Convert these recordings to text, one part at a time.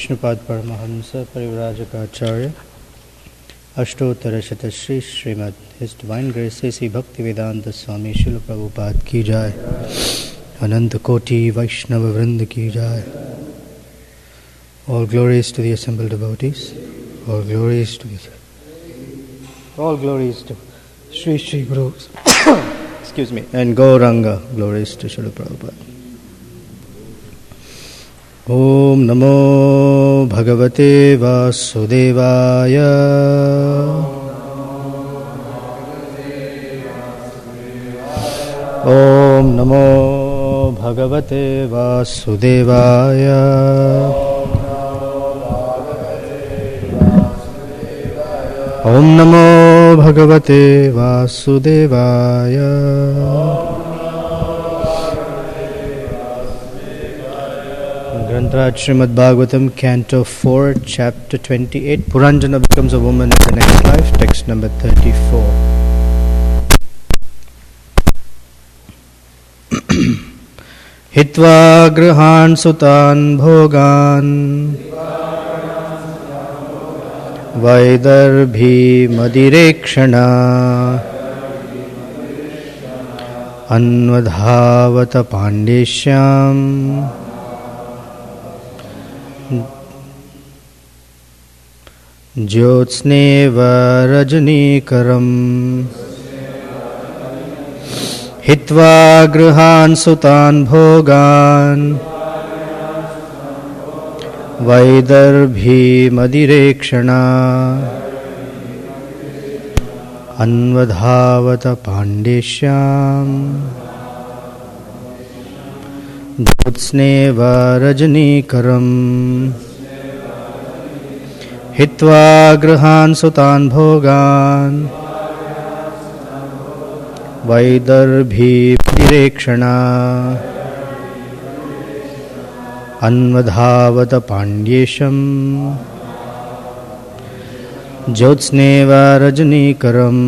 Vishnupad Paramahamsa Parivrajakacarya Ashtotara Shatashri Srimad His Divine Grace A.C. Bhaktivedanta Swami Srila Prabhupada Ki Jai Ananta Koti Vaishnava Vrinda Ki Jai. All glories to the assembled devotees. All glories to Sri Sri Gurus. Excuse me. And Gauranga. Glories to Srila Prabhupada. Om Namo Bhagavate Vasudevaya. Om Namo Bhagavate Vasudevaya. Om Namo Bhagavate Vasudevaya. Grantraj Srimad Bhagavatam, Canto 4, Chapter 28. Puranjana becomes a woman in the next life. Text number 34. Hitva grihan sutan bhogan Vaidarbhi madirekshana Anvadhavata pandeshyam Jyotsneva rajnikaram Hitva grihan sutan bhogan Vaidarbhi madirekshana Anvadhavata pandeshyam Jyotsneva rajnikaram Hitva grihan sutan bhogan Vaidarbhi madirekshana Anvadhavata pandyesham Jyotsneva rajnikaram.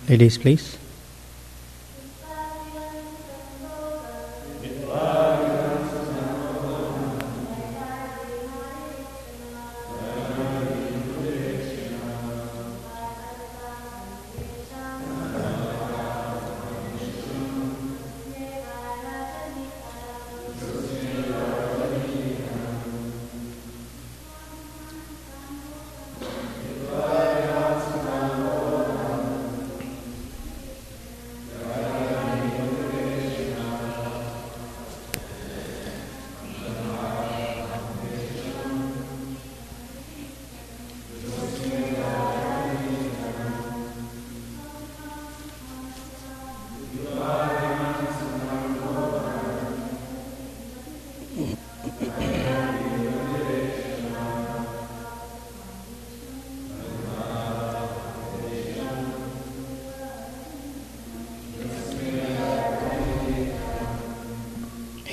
Ladies, please.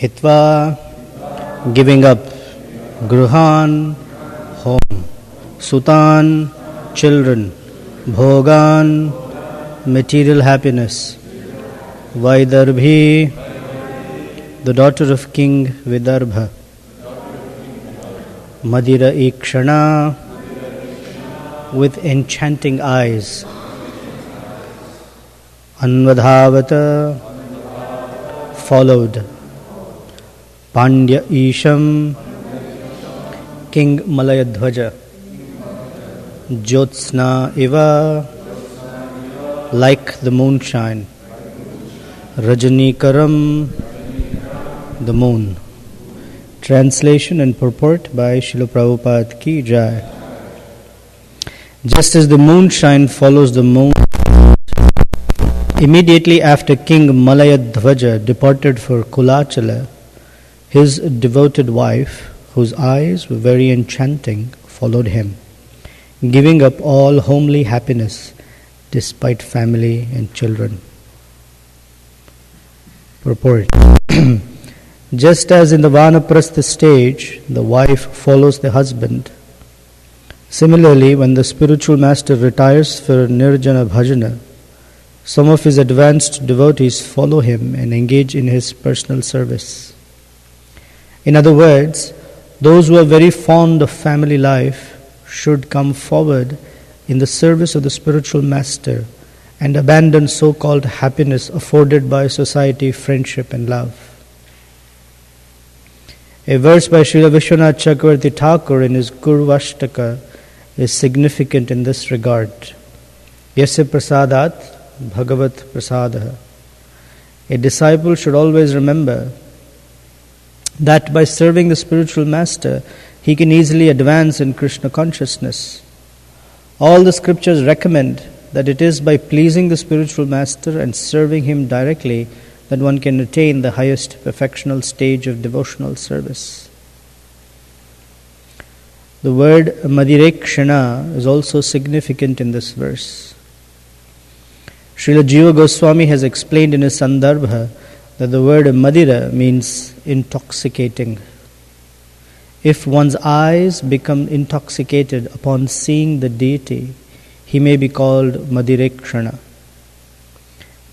Hitva, giving up. Gruhan, home. Sutan, children. Bhogan, material happiness. Vaidarbhi, the daughter of King Vidarbha. Madira Ikshana, with enchanting eyes. Anvadhavata, followed. Pandya Isham, King Malayadhwaja. Jyotsna Iva, like the moonshine. Rajanikaram, the moon. Translation and purport by Srila Prabhupada Ki Jai. Just as the moonshine follows the moon, immediately after King Malayadhwaja departed for Kulachala, his devoted wife, whose eyes were very enchanting, followed him, giving up all homely happiness despite family and children. Purport. Just as in the Vanaprastha stage, the wife follows the husband, similarly, when the spiritual master retires for Nirjana Bhajana, some of his advanced devotees follow him and engage in his personal service. In other words, those who are very fond of family life should come forward in the service of the spiritual master and abandon so-called happiness afforded by society, friendship and love. A verse by Srila Vishwanath Chakravarti Thakur in his Gurvashtaka is significant in this regard. Yasya prasadat bhagavat prasadaha. A disciple should always remember that by serving the spiritual master, he can easily advance in Krishna consciousness. All the scriptures recommend that it is by pleasing the spiritual master and serving him directly that one can attain the highest perfectional stage of devotional service. The word Madirekshana is also significant in this verse. Srila Jiva Goswami has explained in his Sandarbha that the word Madira means intoxicating. If one's eyes become intoxicated upon seeing the deity, he may be called Madirekshana.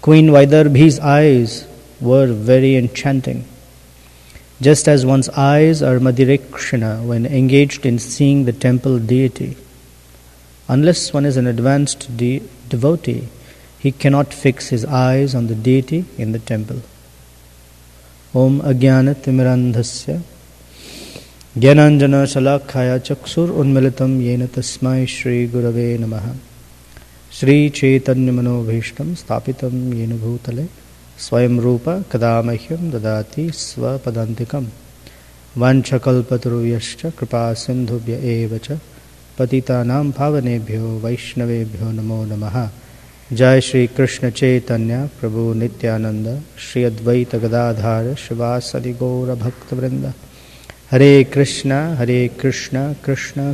Queen Vaidarbhi's eyes were very enchanting. Just as one's eyes are Madirekshana when engaged in seeing the temple deity, unless one is an advanced devotee, he cannot fix his eyes on the deity in the temple. Om Ajnana Timirandhasya Gyananjana Shalakhaya Chaksur Unmilitam Yena Tasmai Shri Gurave Namaha Shri Chaitanya Manobhishtam Stapitam Yena Bhutale Swayam Rupa Kadamahyam Dadati Swapadantikam Vanchakalpataruyascha Kripa Sindhubhya Evacha Patitanam Bhavanebhyo Vaishnavebhyo Namo Namaha Jai Shri Krishna Chaitanya Prabhu Nityananda Shri Advaita Gadadhara Shivasadi Gaura Bhakta Vrinda Hare Krishna Krishna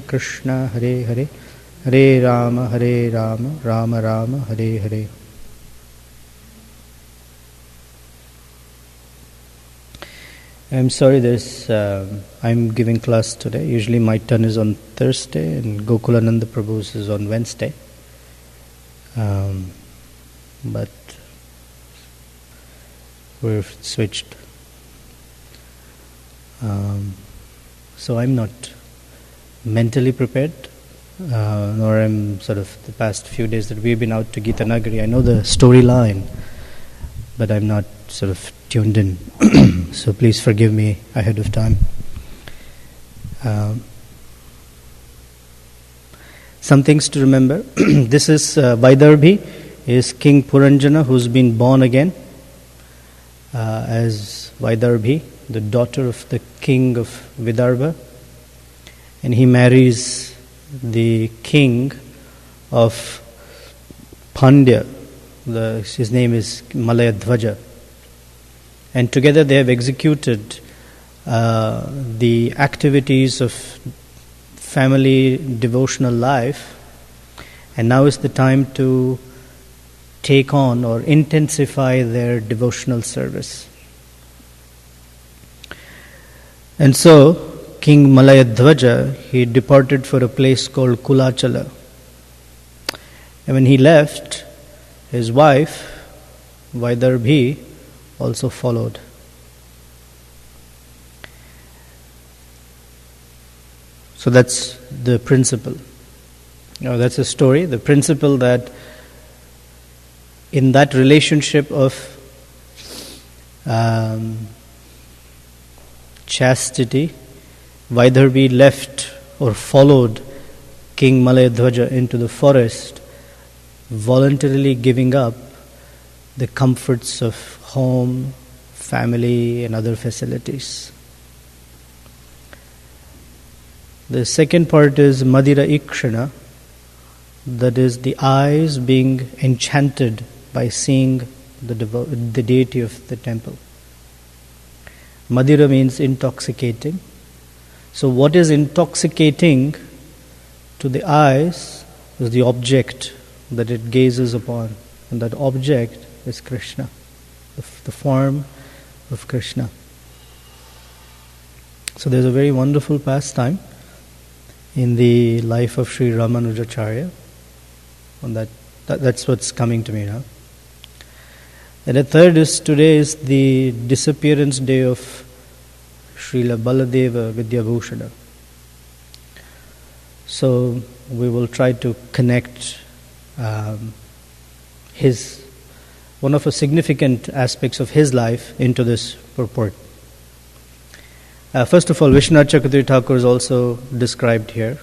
Krishna Hare Hare Hare Rama Rama Rama Hare Hare. I'm sorry I'm giving class today. Usually my turn is on Thursday and Gokulananda Prabhu's is on Wednesday. But we've switched. So I'm not mentally prepared, nor I'm sort of the past few days that we've been out to Gita Nagari. I know the storyline, but I'm not sort of tuned in. So please forgive me ahead of time. Some things to remember. This is Vaidarbhi, is King Puranjana, who's been born again as Vaidarbhi, the daughter of the king of Vidarbha, and he marries the king of Pandya. His name is Malayadhwaja, and together they have executed the activities of family devotional life, and now is the time to take on or intensify their devotional service. And so King Malayadhwaja, he departed for a place called Kulachala, and when he left, his wife Vaidarbhi also followed. So that's the principle. That's a story. The principle that in that relationship of chastity, Vaidharvi left or followed King Malayadhwaja into the forest, voluntarily giving up the comforts of home, family and other facilities. The second part is Madhira Ikshana, that is the eyes being enchanted by seeing the deity of the temple. Madhira means intoxicating. So what is intoxicating to the eyes is the object that it gazes upon, and that object is Krishna, the form of Krishna. So there's a very wonderful pastime in the life of Sri Ramanujacharya, and that's what's coming to me now. And the third is, today is the disappearance day of Srila Baladeva Vidyabhushana. So we will try to connect one of the significant aspects of his life into this purport. First of all, Vishwanath Chakravarti Thakur is also described here.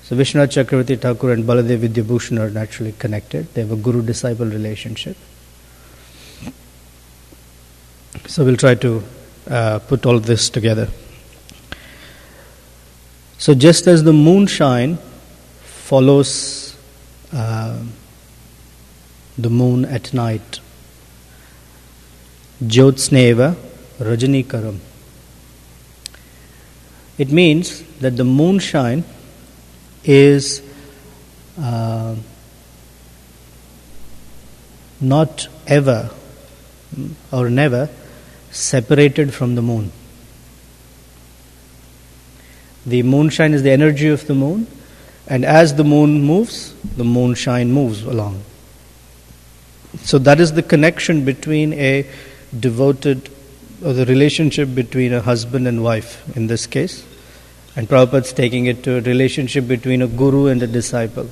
So Vishwanath Chakravarti Thakur and Baladev Vidyabhushan are naturally connected. They have a guru-disciple relationship. So we'll try to put all this together. So just as the moonshine follows the moon at night, Jyotsneva Rajanikaram, it means that the moonshine is not ever or never separated from the moon. The moonshine is the energy of the moon, and as the moon moves, the moonshine moves along. So that is the connection between a devoted, or the relationship between a husband and wife in this case, and Prabhupada's taking it to a relationship between a guru and a disciple.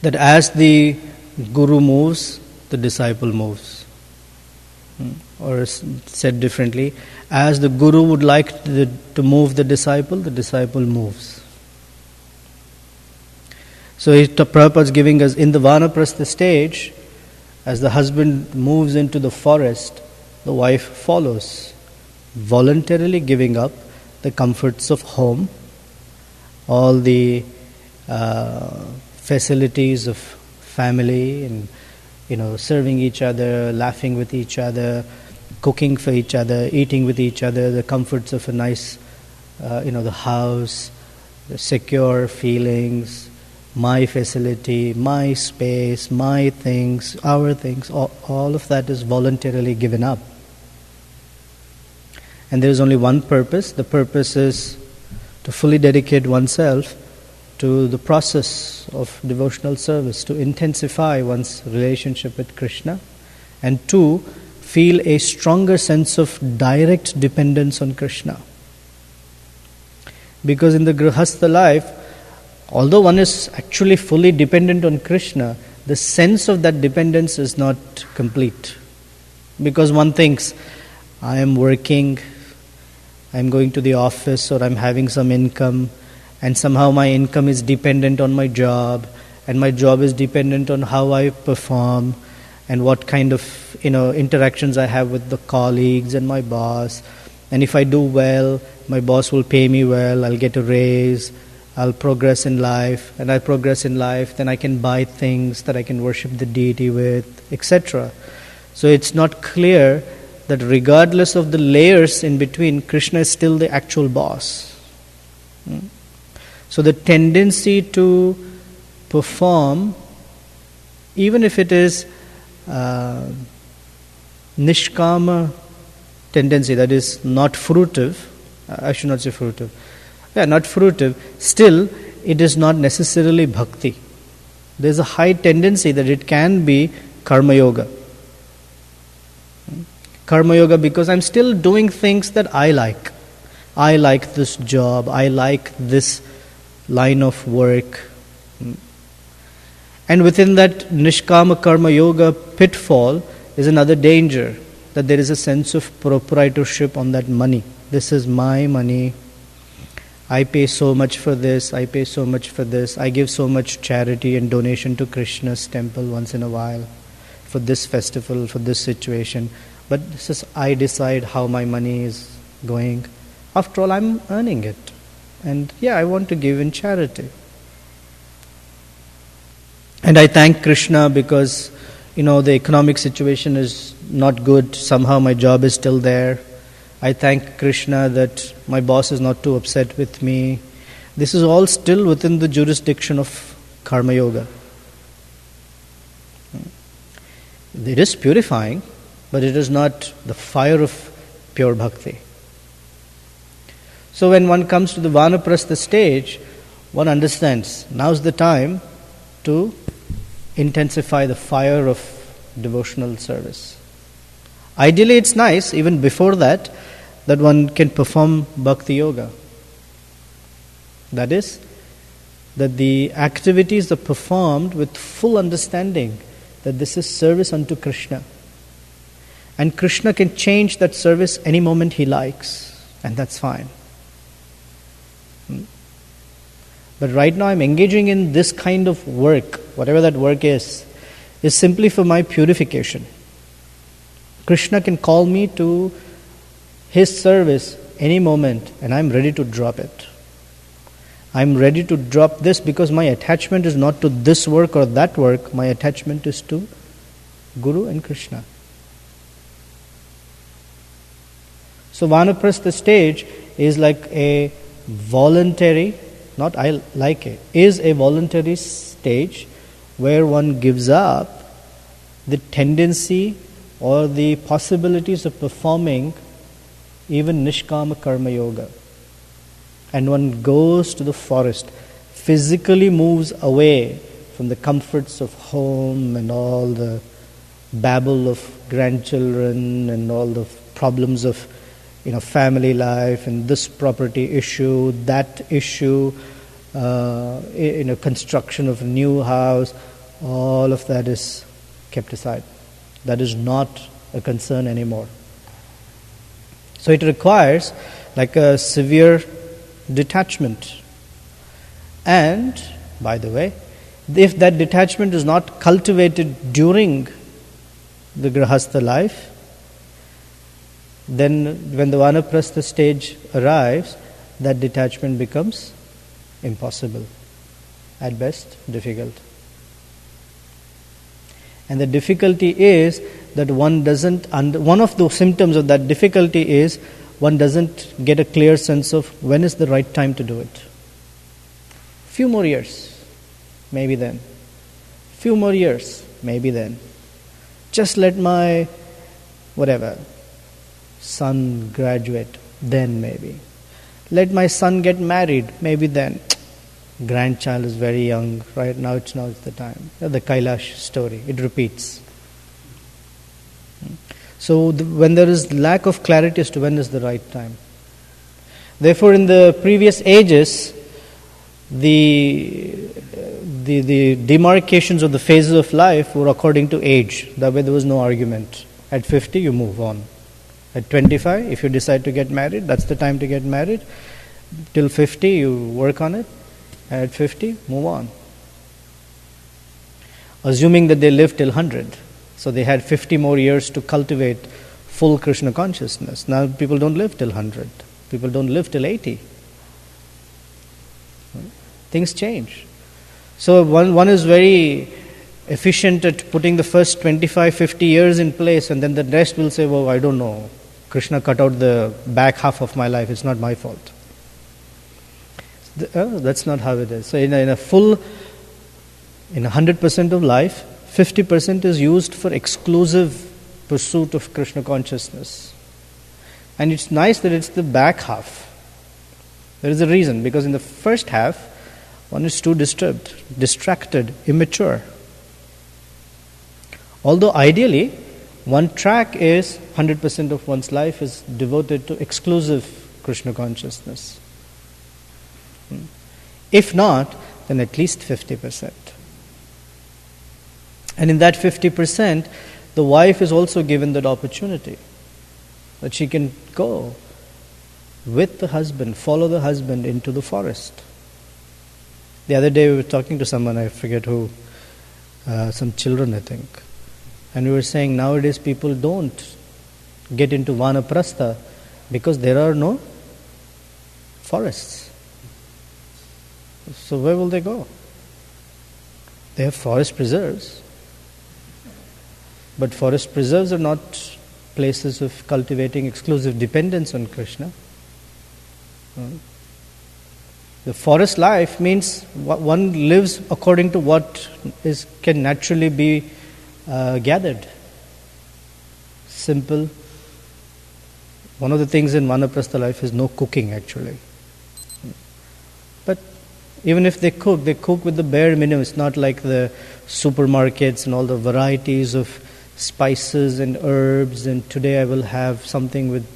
That as the guru moves, the disciple moves. Or said differently, as the guru would like to move the disciple moves. So Prabhupada is giving us, in the Vanaprastha stage, as the husband moves into the forest, the wife follows, voluntarily giving up the comforts of home, all the facilities of family, and serving each other, laughing with each other, cooking for each other, eating with each other, the comforts of a nice, the house, the secure feelings, my facility, my space, my things, our things, all of that is voluntarily given up. And there is only one purpose. The purpose is to fully dedicate oneself to the process of devotional service, to intensify one's relationship with Krishna, and to feel a stronger sense of direct dependence on Krishna. Because in the Grihastha life, although one is actually fully dependent on Krishna, the sense of that dependence is not complete. Because one thinks, I am working, I am going to the office, or I am having some income, and somehow my income is dependent on my job, and my job is dependent on how I perform, and what kind of interactions I have with the colleagues and my boss. And if I do well, my boss will pay me well, I'll get a raise, I'll progress in life, and I progress in life, then I can buy things that I can worship the deity with, etc. So it's not clear that regardless of the layers in between, Krishna is still the actual boss. So the tendency to perform, even if it is nishkama tendency, that is not fruitive, I should not say fruitive, not fruitive, still it is not necessarily bhakti. There is a high tendency that it can be karma yoga. Karma yoga because I'm still doing things that I like. I like this job, I like this line of work. And within that Nishkama Karma Yoga pitfall is another danger, that there is a sense of proprietorship on that money. This is my money. I pay so much for this, I pay so much for this, I give so much charity and donation to Krishna's temple once in a while, for this festival, for this situation. But this is, I decide how my money is going. After all, I'm earning it. And I want to give in charity. And I thank Krishna because, the economic situation is not good. Somehow my job is still there. I thank Krishna that my boss is not too upset with me. This is all still within the jurisdiction of Karma Yoga. It is purifying, but it is not the fire of pure bhakti. So when one comes to the Vanaprastha stage, one understands now's the time to intensify the fire of devotional service. Ideally, it's nice, even before that one can perform bhakti yoga. That is, that the activities are performed with full understanding that this is service unto Krishna. And Krishna can change that service any moment he likes, and that's fine. But right now I'm engaging in this kind of work, whatever that work is simply for my purification. Krishna can call me to his service any moment, and I'm ready to drop it. I'm ready to drop this because my attachment is not to this work or that work. My attachment is to Guru and Krishna. So Vanaprastha stage is like a voluntary, not I like it, is a voluntary stage where one gives up the tendency or the possibilities of performing even Nishkama Karma Yoga. And one goes to the forest, physically moves away from the comforts of home and all the babble of grandchildren and all the problems of family life and this property issue, that issue, construction of a new house. All of that is kept aside. That is not a concern anymore. So it requires like a severe detachment. And, by the way, if that detachment is not cultivated during the Grahastha life, then when the Vanaprastha stage arrives, that detachment becomes impossible. At best, difficult. And the difficulty is that one doesn't, one of the symptoms of that difficulty is one doesn't get a clear sense of when is the right time to do it. Few more years, maybe then. Few more years, maybe then. Just let my, son graduate, then maybe. Let my son get married, maybe then. Grandchild is very young, right now it's the time. The Kailash story, it repeats. So when there is lack of clarity as to when is the right time. Therefore in the previous ages, the demarcations of the phases of life were according to age. That way there was no argument. At 50 you move on. At 25, if you decide to get married, that's the time to get married. Till 50 you work on it. At 50, move on. Assuming that they lived till 100. So they had 50 more years to cultivate full Krishna consciousness. Now people don't live till 100. People don't live till 80. Things change. So one is very efficient at putting the first 25, 50 years in place, and then the rest will say, I don't know. Krishna cut out the back half of my life. It's not my fault. That's not how it is. So in 100% of life, 50% is used for exclusive pursuit of Krishna consciousness. And it's nice that it's the back half. There is a reason, because in the first half, one is too disturbed, distracted, immature. Although ideally, one track is 100% of one's life is devoted to exclusive Krishna consciousness. If not, then at least 50%. And in that 50%, the wife is also given that opportunity that she can go with the husband, follow the husband into the forest. The other day we were talking to someone, I forget who, some children I think, and we were saying nowadays people don't get into Vanaprastha because there are no forests. So where will they go? They have forest preserves. But forest preserves are not places of cultivating exclusive dependence on Krishna. The forest life means one lives according to what can naturally be gathered. Simple. One of the things in Vanaprastha life is no cooking actually. But even if they cook with the bare minimum. It's not like the supermarkets and all the varieties of spices and herbs, and today I will have something with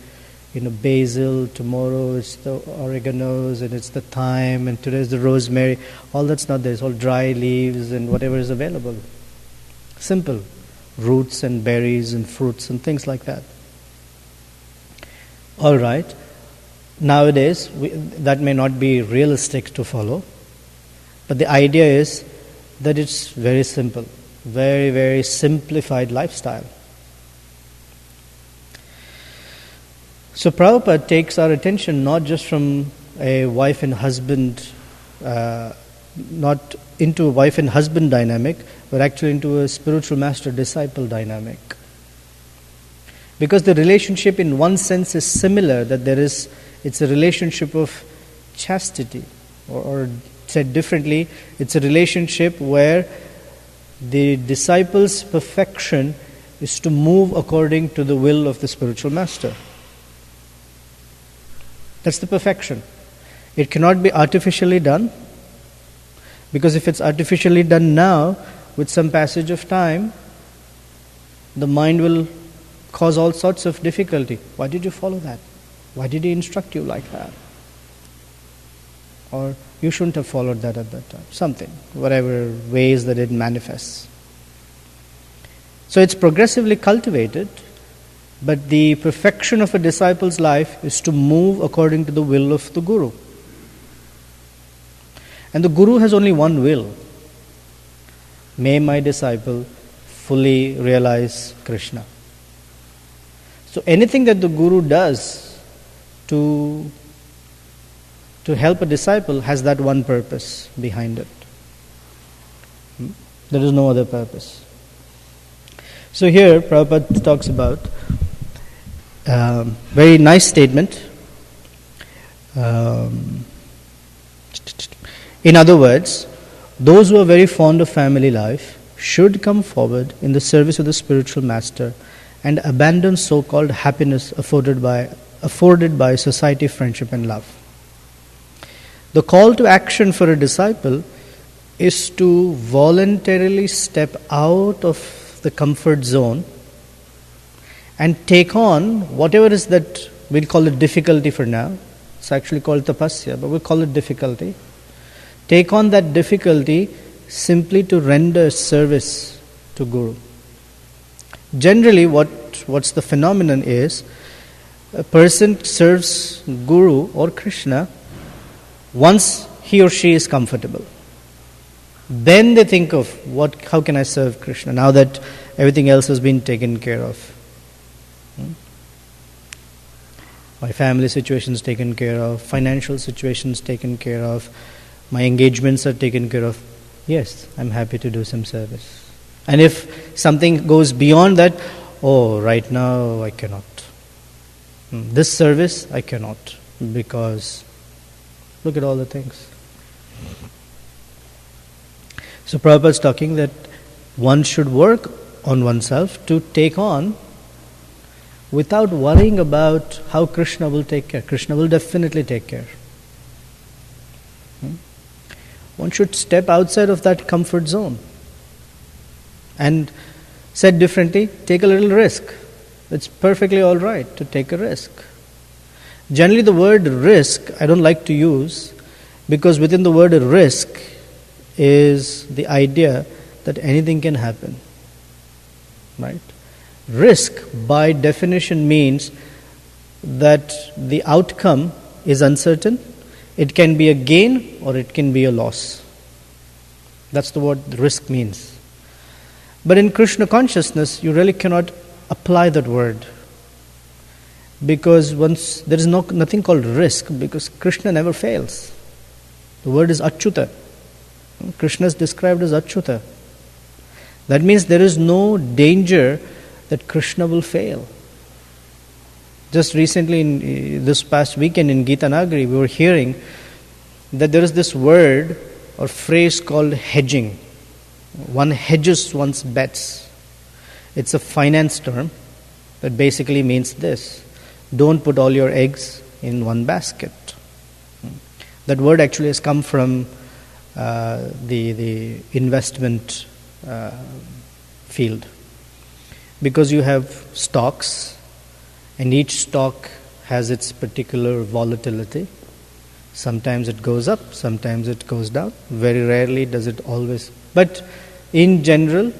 basil, tomorrow it's the oreganos and it's the thyme, and today is the rosemary. All that's not there. It's all dry leaves and whatever is available. Simple. Roots and berries and fruits and things like that. All right. Nowadays, that may not be realistic to follow, but the idea is that it's very simple. Very, very simplified lifestyle. So Prabhupada takes our attention not just from a wife and husband, not into a wife and husband dynamic, but actually into a spiritual master-disciple dynamic. Because the relationship in one sense is similar, that it's a relationship of chastity, or said differently, it's a relationship where the disciple's perfection is to move according to the will of the spiritual master. That's the perfection. It cannot be artificially done, because if it's artificially done now, with some passage of time, the mind will cause all sorts of difficulty. Why did you follow that? Why did he instruct you like that? Or you shouldn't have followed that at that time. Something, whatever ways that it manifests. So it's progressively cultivated, but the perfection of a disciple's life is to move according to the will of the Guru. And the Guru has only one will. May my disciple fully realize Krishna. So anything that the Guru does to help a disciple has that one purpose behind it. There is no other purpose. So here Prabhupada talks about very nice statement. In other words, those who are very fond of family life should come forward in the service of the spiritual master and abandon so-called happiness afforded by society, friendship and love. The call to action for a disciple is to voluntarily step out of the comfort zone and take on whatever is that, we'll call it difficulty for now. It's actually called tapasya, but we'll call it difficulty. Take on that difficulty simply to render service to Guru. Generally, what's the phenomenon is, a person serves Guru or Krishna once he or she is comfortable. Then they think of how can I serve Krishna now that everything else has been taken care of. My family situation is taken care of, financial situation is taken care of, my engagements are taken care of. Yes, I'm happy to do some service. And if something goes beyond that, right now I cannot. This service I cannot, because look at all the things. So Prabhupada is talking that one should work on oneself to take on without worrying about how Krishna will take care. Krishna will definitely take care. One should step outside of that comfort zone. And said differently, take a little risk. It's perfectly all right to take a risk. Generally the word risk I don't like to use, because within the word risk is the idea that anything can happen. Right? Risk by definition means that the outcome is uncertain. It can be a gain or it can be a loss. That's the word risk means. But in Krishna consciousness, you really cannot apply that word, because once there is nothing called risk, because Krishna never fails. The word is Achyuta. Krishna is described as Achyuta. That means there is no danger that Krishna will fail. Just recently, in this past weekend in Gita Nagari, we were hearing that there is this word or phrase called hedging. One hedges one's bets. It's a finance term that basically means this: don't put all your eggs in one basket. That word actually has come from the investment field, because you have stocks, and each stock has its particular volatility. Sometimes it goes up, sometimes it goes down. Very rarely does it always. But in general,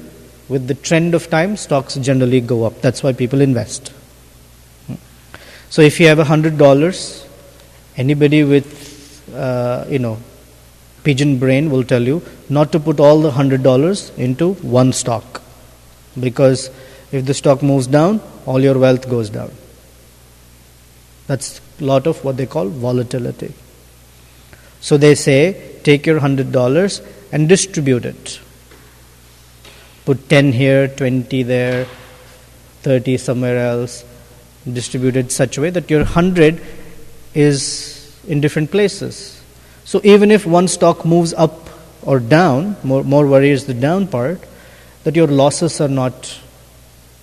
with the trend of time, stocks generally go up. That's why people invest. So if you have $100, anybody with pigeon brain will tell you not to put all the $100 into one stock, because if the stock moves down, all your wealth goes down. That's a lot of what they call volatility. So they say, take your $100 and distribute it. Put 10 here, 20 there, 30 somewhere else. Distribute it such a way that your 100 is in different places. So even if one stock moves up or down, more worry is the down part, that your losses are not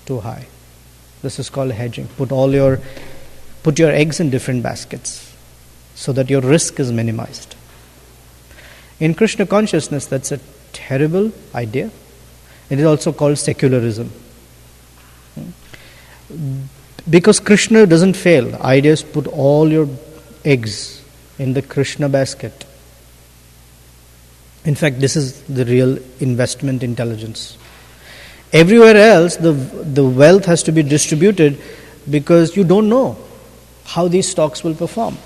too high. This is called hedging. Put your eggs in different baskets so that your risk is minimized. In Krishna consciousness, that's a terrible idea. It is also called secularism. Because Krishna doesn't fail. The idea is put all your eggs in the Krishna basket. In fact, this is the real investment intelligence. Everywhere else, the wealth has to be distributed because you don't know how these stocks will perform.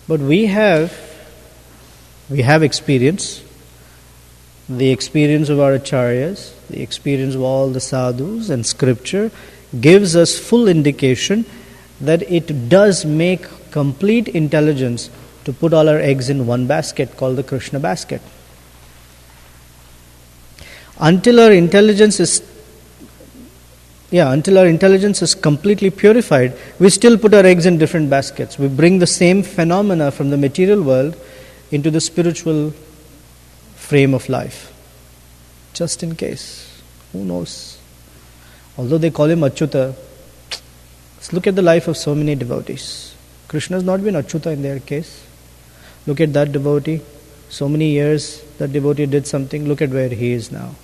But we have experience, the experience of our acharyas, the experience of all the sadhus, and scripture gives us full indication that it does make complete intelligence to put all our eggs in one basket called the Krishna basket. Until our intelligence is completely purified, we still put our eggs in different baskets. We bring the same phenomena from the material world into the spiritual frame of life. Just in case. Who knows? Although they call him Achyuta, let's look at the life of so many devotees. Krishna has not been Achyuta in their case. Look at that devotee. So many years that devotee did something. Look at where he is now.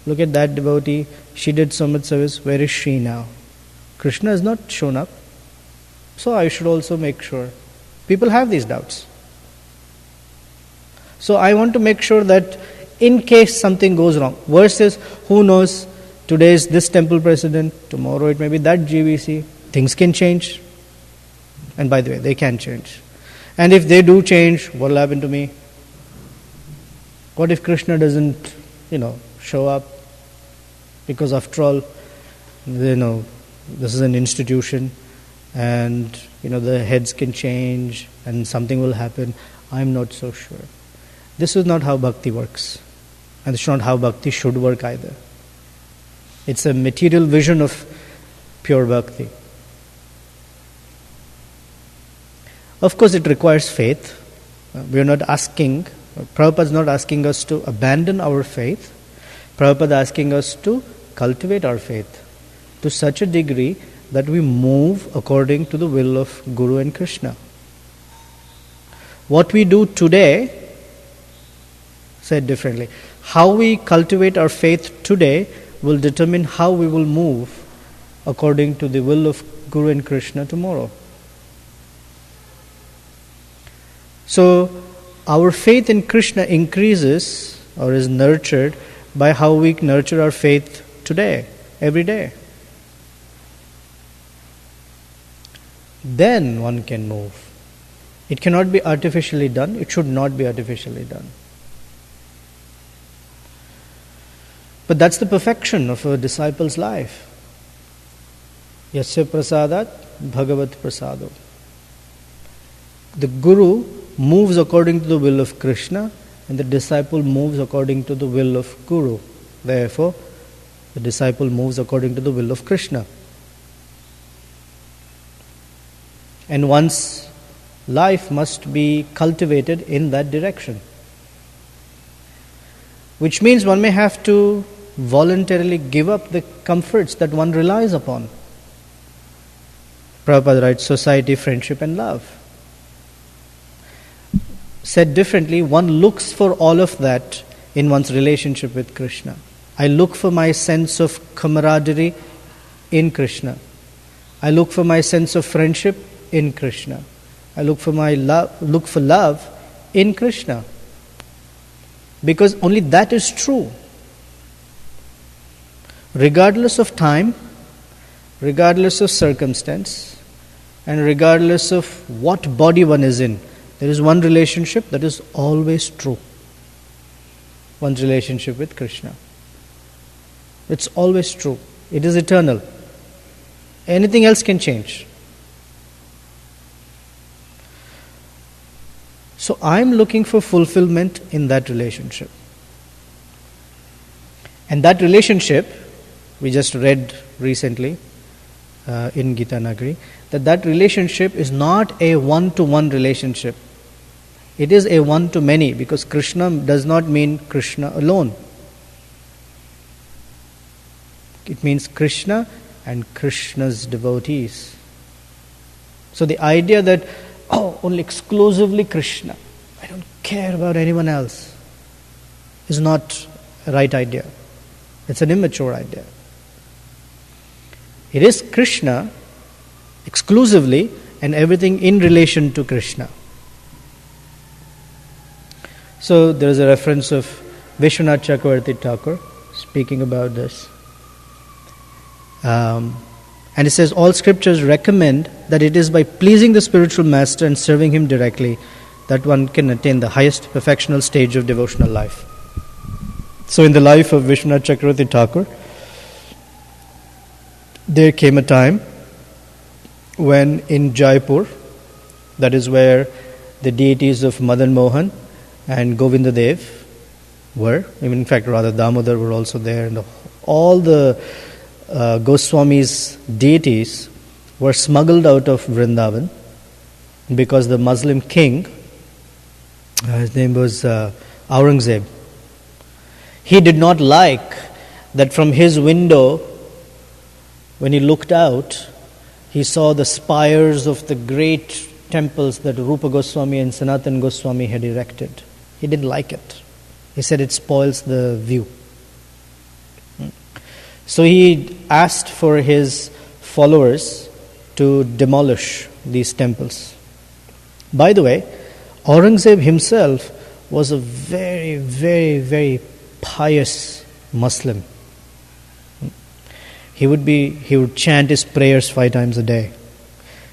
Look at that devotee. She did so much service. Where is she now? Krishna has not shown up. So I should also make sure. People have these doubts. So I want to make sure that in case something goes wrong, versus who knows, today is this temple president, tomorrow it may be that GVC. Things can change. And by the way, they can change. And if they do change, what will happen to me? What if Krishna doesn't, show up? Because after all, this is an institution, and the heads can change and something will happen. I'm not so sure. This is not how bhakti works. And it's not how bhakti should work either. It's a material vision of pure bhakti. Of course, it requires faith. We are not asking, Prabhupada is not asking us to abandon our faith. Prabhupada is asking us to cultivate our faith to such a degree that we move according to the will of Guru and Krishna. What we do today, said differently, how we cultivate our faith today will determine how we will move according to the will of Guru and Krishna tomorrow. So our faith in Krishna increases or is nurtured by how we nurture our faith today, every day. Then one can move. It cannot be artificially done. It should not be artificially done. But that's the perfection of a disciple's life. Yasya prasadat bhagavat prasado. The Guru moves according to the will of Krishna, and the disciple moves according to the will of Guru. Therefore, the disciple moves according to the will of Krishna. And one's life must be cultivated in that direction. Which means one may have to voluntarily give up the comforts that one relies upon. Prabhupada writes, society, friendship and love. Said differently, one looks for all of that in one's relationship with Krishna. I look for my sense of camaraderie in Krishna. I look for my sense of friendship in Krishna. I look for love in Krishna. Because only that is true. Regardless of time, regardless of circumstance, and regardless of what body one is in, there is one relationship that is always true. One's relationship with Krishna. It's always true. It is eternal. Anything else can change. So I'm looking for fulfillment in that relationship. And that relationship, we just read recently in Gita Nagari, that relationship is not a one-to-one relationship. It is a one-to-many, because Krishna does not mean Krishna alone. It means Krishna and Krishna's devotees. So the idea that, only exclusively Krishna, I don't care about anyone else, is not a right idea. It's an immature idea. It is Krishna exclusively and everything in relation to Krishna. So there is a reference of Vishwanath Chakravarti Thakur speaking about this. And it says, all scriptures recommend that it is by pleasing the spiritual master and serving him directly that one can attain the highest perfectional stage of devotional life. So in the life of Vishwanath Chakravarti Thakur, there came a time when in Jaipur, that is where the deities of Madan Mohan and Govinda Dev were, in fact rather Damodar were also there, and all the Goswami's deities were smuggled out of Vrindavan because the Muslim king, his name was Aurangzeb, he did not like that from his window, when he looked out, he saw the spires of the great temples that Rupa Goswami and Sanatan Goswami had erected. He didn't like it. He said it spoils the view. So he asked for his followers to demolish these temples. By the way, Aurangzeb himself was a very, very, very pious Muslim. He would chant his prayers 5 times a day.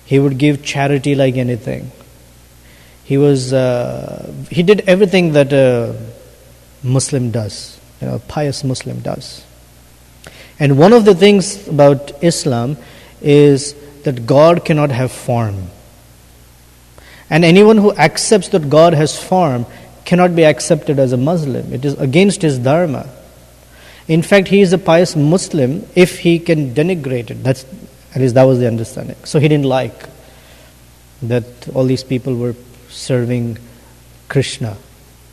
He would give charity like anything. He did everything that a Muslim does, a pious Muslim does. And one of the things about Islam is that God cannot have form. And anyone who accepts that God has form cannot be accepted as a Muslim. It is against his dharma. In fact, he is a pious Muslim if he can denigrate it. At least that was the understanding. So he didn't like that all these people were serving Krishna,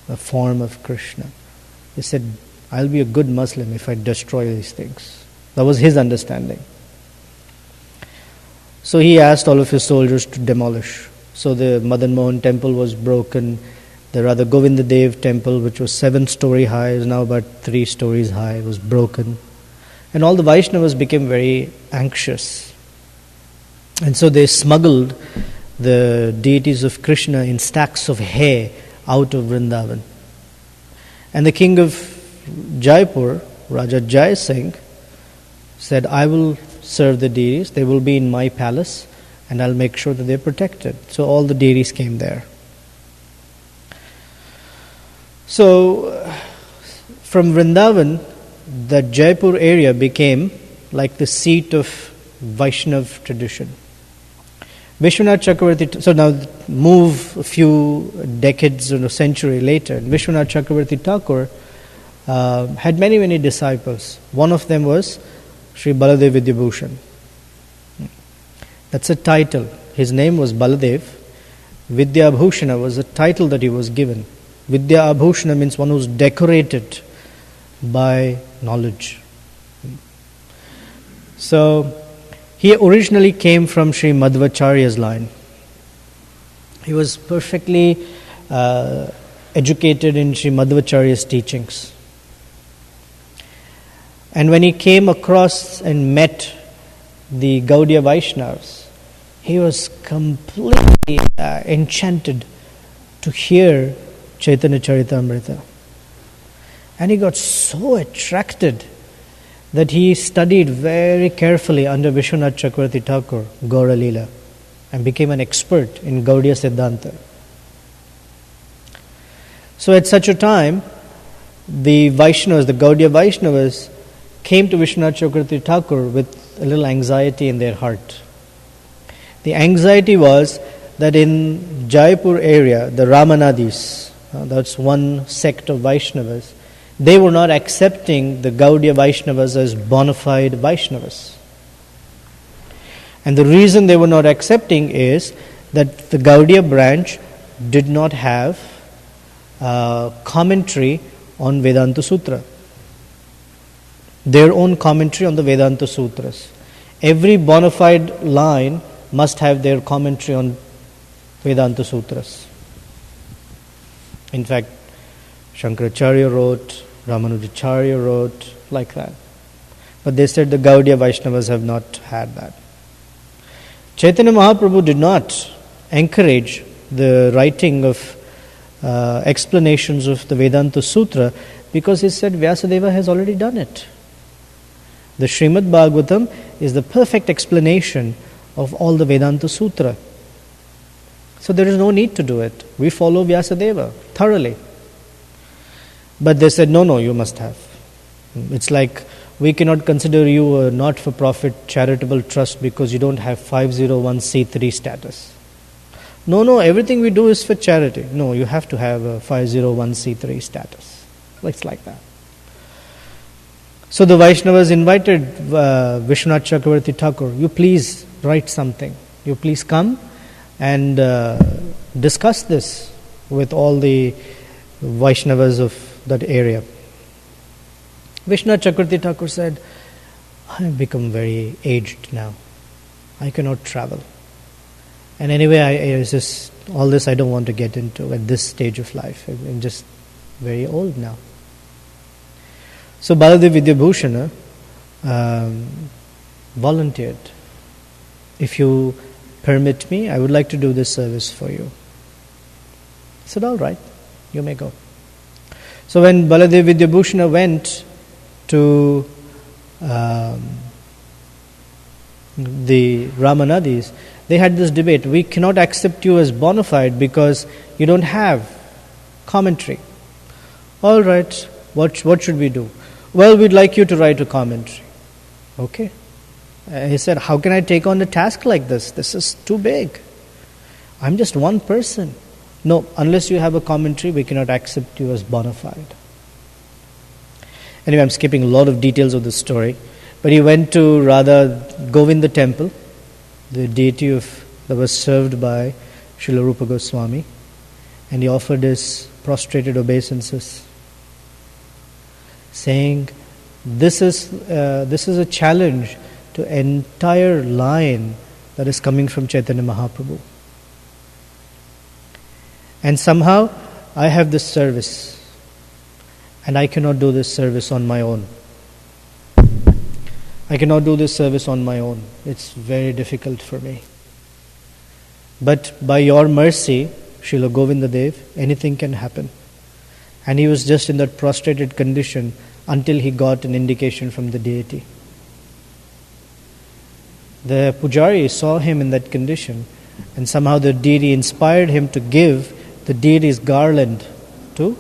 the form of Krishna. He said, I'll be a good Muslim if I destroy these things. That was his understanding. So he asked all of his soldiers to demolish. So the Madan Mohan temple was broken. The rather Govinda Dev temple, which was 7-story high, is now about 3 stories high, was broken. And all the Vaishnavas became very anxious. And so they smuggled the deities of Krishna in stacks of hay out of Vrindavan. And the king of Jaipur, Raja Jai Singh, said, I will serve the deities, they will be in my palace, and I'll make sure that they're protected. So all the deities came there. So from Vrindavan, the Jaipur area became like the seat of Vaishnav tradition. Vishwanath Chakravarti, so now move a few decades or a century later, Vishwanath Chakravarti Thakur had many, many disciples. One of them was Sri Baladev Vidyabhushan. That's a title. His name was Baladev. Vidyabhushana was a title that he was given. Vidya Abhushana means one who's decorated by knowledge. So he originally came from Sri Madhvacharya's line. He was perfectly educated in Sri Madhvacharya's teachings. And when he came across and met the Gaudiya Vaishnavas, he was completely enchanted to hear Chaitanya Charitamrita. And he got so attracted that he studied very carefully under Vishwanath Chakravarti Thakur, Gaura Leela, and became an expert in Gaudiya Siddhanta. So at such a time, the Vaishnavas, the Gaudiya Vaishnavas, came to Vishwanath Chakravarti Thakur with a little anxiety in their heart. The anxiety was that in Jaipur area, the Ramanadis, that's one sect of Vaishnavas, they were not accepting the Gaudiya Vaishnavas as bona fide Vaishnavas. And the reason they were not accepting is that the Gaudiya branch did not have commentary on Vedanta Sutra. Their own commentary on the Vedanta Sutras. Every bona fide line must have their commentary on Vedanta Sutras. In fact, Shankaracharya wrote, Ramanujacharya wrote, like that. But they said the Gaudiya Vaishnavas have not had that. Chaitanya Mahaprabhu did not encourage the writing of explanations of the Vedanta Sutra because he said Vyasadeva has already done it. The Srimad Bhagavatam is the perfect explanation of all the Vedanta Sutra. So there is no need to do it. We follow Vyasadeva thoroughly. But they said, no, you must have. It's like we cannot consider you a not-for-profit charitable trust because you don't have 501c3 status. No, everything we do is for charity. No, you have to have a 501c3 status. It's like that. So the Vaishnavas invited Vishwanath Chakravarti Thakur, you please write something. You please come and discuss this with all the Vaishnavas of that area. Vishwanath Chakravarti Thakur said, I have become very aged now. I cannot travel. And anyway, all this I don't want to get into at this stage of life. I'm just very old now. So Baladev Vidyabhushana volunteered. If you permit me, I would like to do this service for you. He said, all right, you may go. So when Baladev Vidyabhushana went to the Ramanadis, they had this debate. We cannot accept you as bona fide because you don't have commentary. All right, what should we do? Well, we'd like you to write a commentary. Okay. He said, how can I take on a task like this? This is too big. I'm just one person. No, unless you have a commentary, we cannot accept you as bona fide. Anyway, I'm skipping a lot of details of the story. But he went to Radha Govinda temple, the deity that was served by Srila Rupa Goswami, and he offered his prostrated obeisances, saying, this is a challenge to entire line that is coming from Chaitanya Mahaprabhu. And somehow I have this service, and I cannot do this service on my own. I cannot do this service on my own. It's very difficult for me. But by your mercy, Srila Govinda Dev, anything can happen. And he was just in that prostrated condition until he got an indication from the deity. The pujari saw him in that condition, and somehow the deity inspired him to give the deity's garland to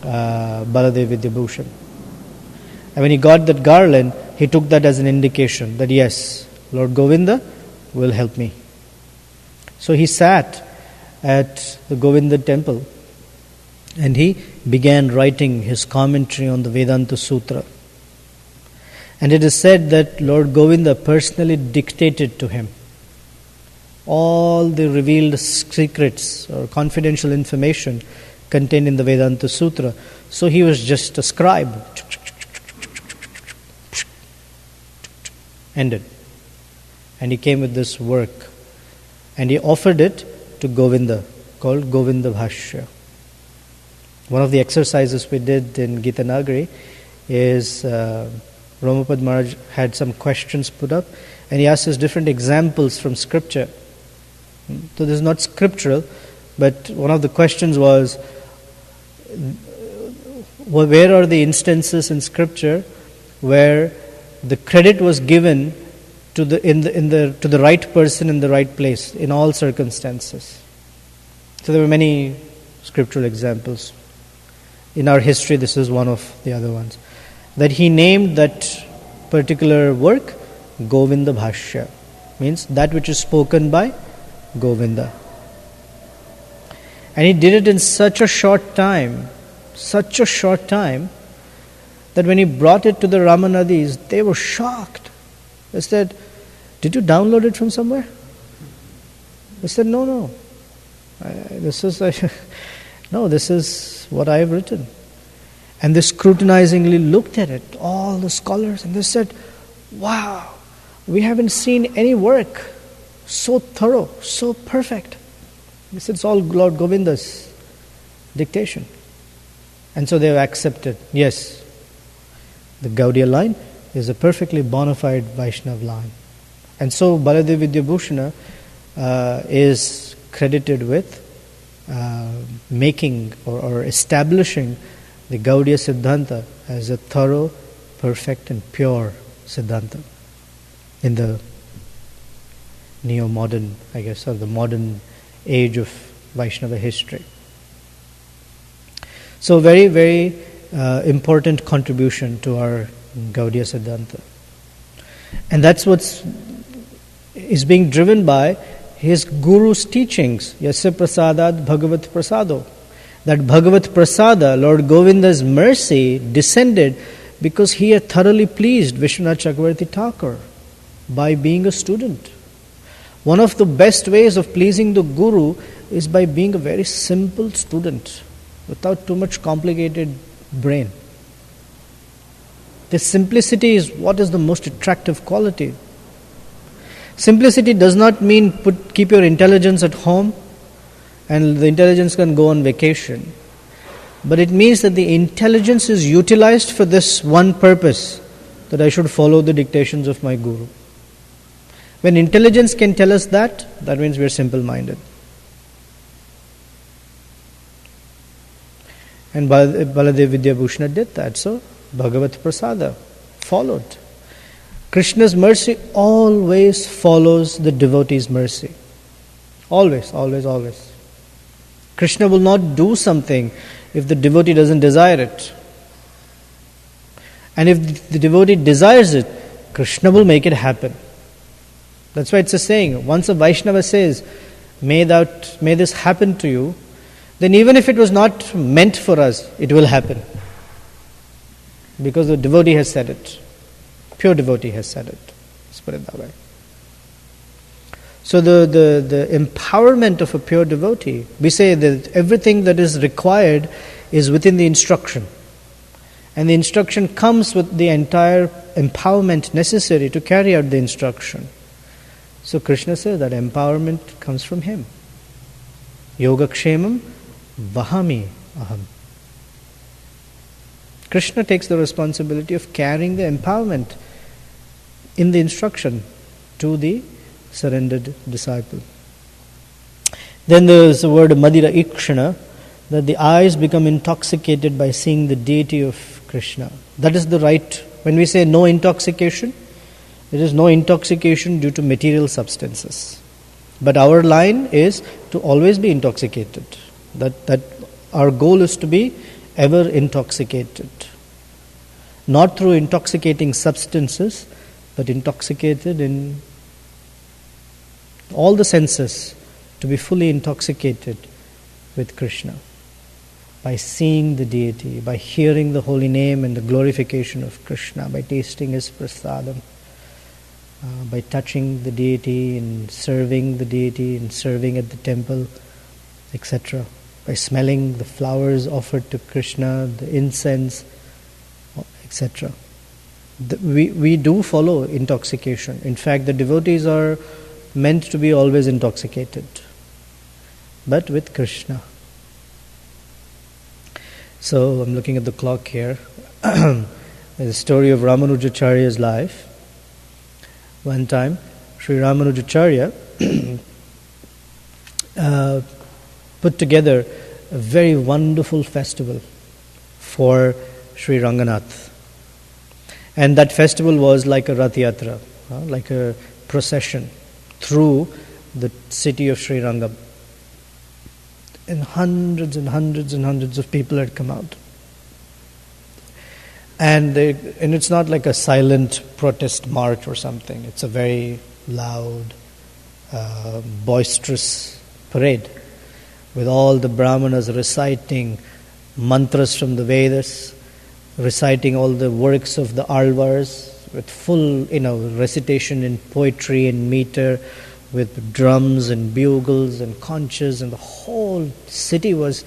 Baladev Vidyabhushan. And when he got that garland, he took that as an indication that yes, Lord Govinda will help me. So he sat at the Govinda temple and he began writing his commentary on the Vedanta Sutra. And it is said that Lord Govinda personally dictated to him all the revealed secrets or confidential information contained in the Vedanta Sutra. So he was just a scribe. Ended. And he came with this work. And he offered it to Govinda, called Govinda Bhashya. One of the exercises we did in Gita Nagari is Ramapad Maharaj had some questions put up, and he asked us different examples from scripture. So this is not scriptural, but one of the questions was, where are the instances in scripture where the credit was given to the right person in the right place in all circumstances? So there were many scriptural examples. In our history, this is one of the other ones. That he named that particular work Govinda Bhashya, means that which is spoken by Govinda. And he did it in such a short time, that when he brought it to the Ramanadis, they were shocked. They said, "Did you download it from somewhere?" They said, No. This is what I have written. And they scrutinizingly looked at it, all the scholars, and they said, "Wow, we haven't seen any work so thorough, so perfect." They said, "It's all Lord Govinda's dictation." And so they have accepted, yes, the Gaudiya line is a perfectly bona fide Vaishnava line. And so Baladev Vidyabhushana is credited with making or establishing the Gaudiya Siddhanta as a thorough, perfect and pure Siddhanta in the neo-modern, I guess, or the modern age of Vaishnava history. So very, very important contribution to our Gaudiya Siddhanta. And that's what is being driven by his Guru's teachings. Yasya prasadat bhagavat prasado. That Bhagavat Prasada, Lord Govinda's mercy, descended because he had thoroughly pleased Vishwanath Chakravarti Thakur by being a student. One of the best ways of pleasing the Guru is by being a very simple student, without too much complicated brain. This simplicity is what is the most attractive quality. Simplicity does not mean keep your intelligence at home and the intelligence can go on vacation. But it means that the intelligence is utilized for this one purpose, that I should follow the dictations of my Guru. When intelligence can tell us that means we are simple-minded. And Baladev Vidyabhushana did that. So Bhagavat Prasada followed. Krishna's mercy always follows the devotee's mercy. Always, always, always. Krishna will not do something if the devotee doesn't desire it. And if the devotee desires it, Krishna will make it happen. That's why it's a saying. Once a Vaishnava says, may this happen to you, then even if it was not meant for us, it will happen. Because the devotee has said it. Pure devotee has said it. Let's put it that way. So the empowerment of a pure devotee, we say that everything that is required is within the instruction. And the instruction comes with the entire empowerment necessary to carry out the instruction. So Krishna says that empowerment comes from him. Yogakshemam vahami aham. Krishna takes the responsibility of carrying the empowerment in the instruction to the surrendered disciple. Then there is the word Madira Ikshana, that the eyes become intoxicated by seeing the deity of Krishna. That is the right. When we say no intoxication, there is no intoxication due to material substances. But our line is to always be intoxicated. That our goal is to be ever intoxicated. Not through intoxicating substances, but intoxicated in all the senses, to be fully intoxicated with Krishna. By seeing the deity, by hearing the holy name and the glorification of Krishna, by tasting his prasadam, by touching the deity and serving the deity and serving at the temple, etc. By smelling the flowers offered to Krishna, the incense, etc. We do follow intoxication. In fact, the devotees are meant to be always intoxicated, but with Krishna. So I'm looking at the clock here. There's a story of Ramanujacharya's life. One time, Sri Ramanujacharya put together a very wonderful festival for Sri Ranganath. And that festival was like a Rath Yatra, like a procession through the city of Sri Rangam. And hundreds and hundreds and hundreds of people had come out. And it's not like a silent protest march or something. It's a very loud, boisterous parade with all the Brahmanas reciting mantras from the Vedas, reciting all the works of the Alvars with full, recitation in poetry and meter, with drums and bugles and conches, and the whole city was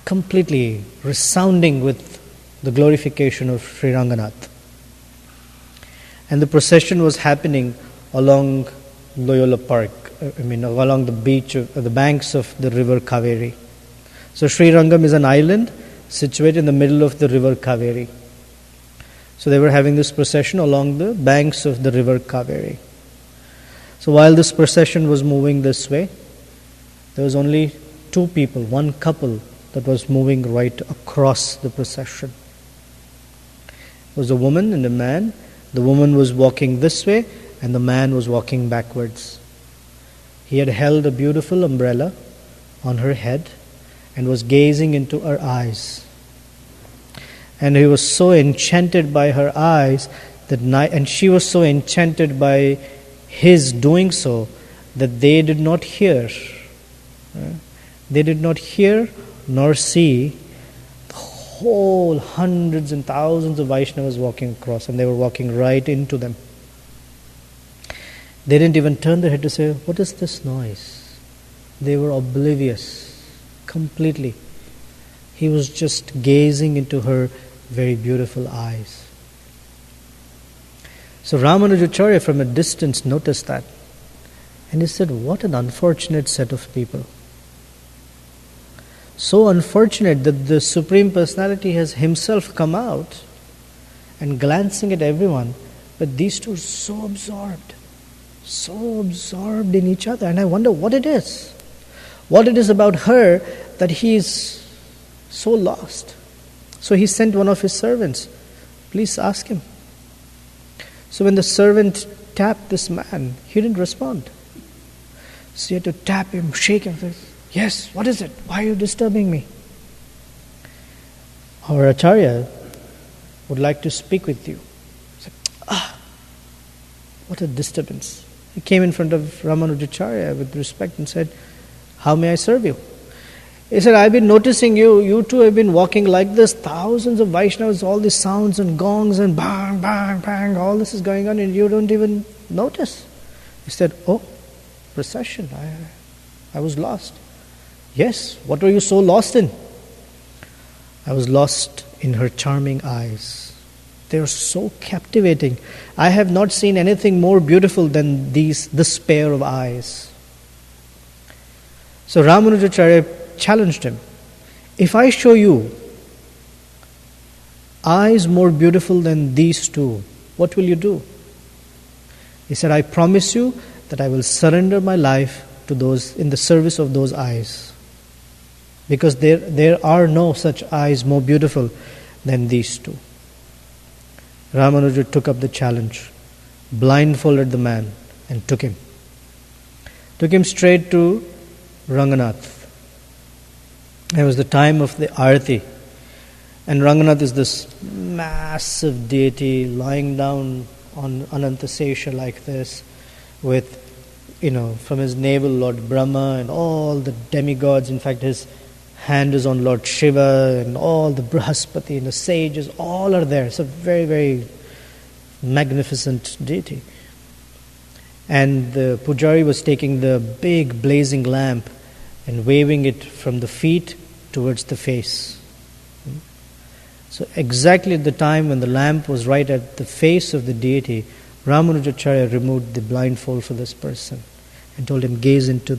completely resounding with the glorification of Sri Ranganath. And the procession was happening along Loyola Park, along the beach, the banks of the river Kaveri. So Sri Rangam is an island situated in the middle of the river Kaveri. So they were having this procession along the banks of the river Kaveri. So while this procession was moving this way, there was only two people, one couple that was moving right across the procession. It was a woman and a man. The woman was walking this way and the man was walking backwards. He had held a beautiful umbrella on her head and was gazing into her eyes. And he was so enchanted by her eyes and she was so enchanted by his doing so that they did not hear. They did not hear nor see the whole hundreds and thousands of Vaishnavas walking across, and they were walking right into them. They didn't even turn their head to say, "What is this noise?" They were oblivious completely. He was just gazing into her very beautiful eyes. So Ramanujacharya from a distance noticed that. And he said, what an unfortunate set of people. So unfortunate that the Supreme Personality has himself come out and glancing at everyone, but these two are so absorbed in each other. And I wonder what it is. What it is about her that he is so lost. So he sent one of his servants. Please ask him. So when the servant tapped this man, he didn't respond. So he had to tap him, shake him. Say, yes, what is it? Why are you disturbing me? Our Acharya would like to speak with you. He said, what a disturbance. He came in front of Ramanujacharya with respect and said, how may I serve you? He said, I've been noticing you two have been walking like this, thousands of Vaishnavas, all these sounds and gongs and bang, bang, bang, all this is going on and you don't even notice. He said, procession, I was lost. Yes, what were you so lost in? I was lost in her charming eyes. They are so captivating. I have not seen anything more beautiful than this pair of eyes. So Ramanujacharya challenged him. If I show you eyes more beautiful than these two, what will you do? He said, I promise you that I will surrender my life to those in the service of those eyes. Because there are no such eyes more beautiful than these two. Ramanuja took up the challenge, blindfolded the man and took him. Took him straight to Ranganath. It was the time of the Arati. And Ranganath is this massive deity lying down on Anantasesha like this, with, from his navel Lord Brahma and all the demigods. In fact, his hand is on Lord Shiva and all the Brahaspati and the sages, all are there. It's a very, very magnificent deity. And the pujari was taking the big blazing lamp and waving it from the feet towards the face. So exactly at the time when the lamp was right at the face of the deity, Ramanujacharya removed the blindfold for this person and told him, gaze into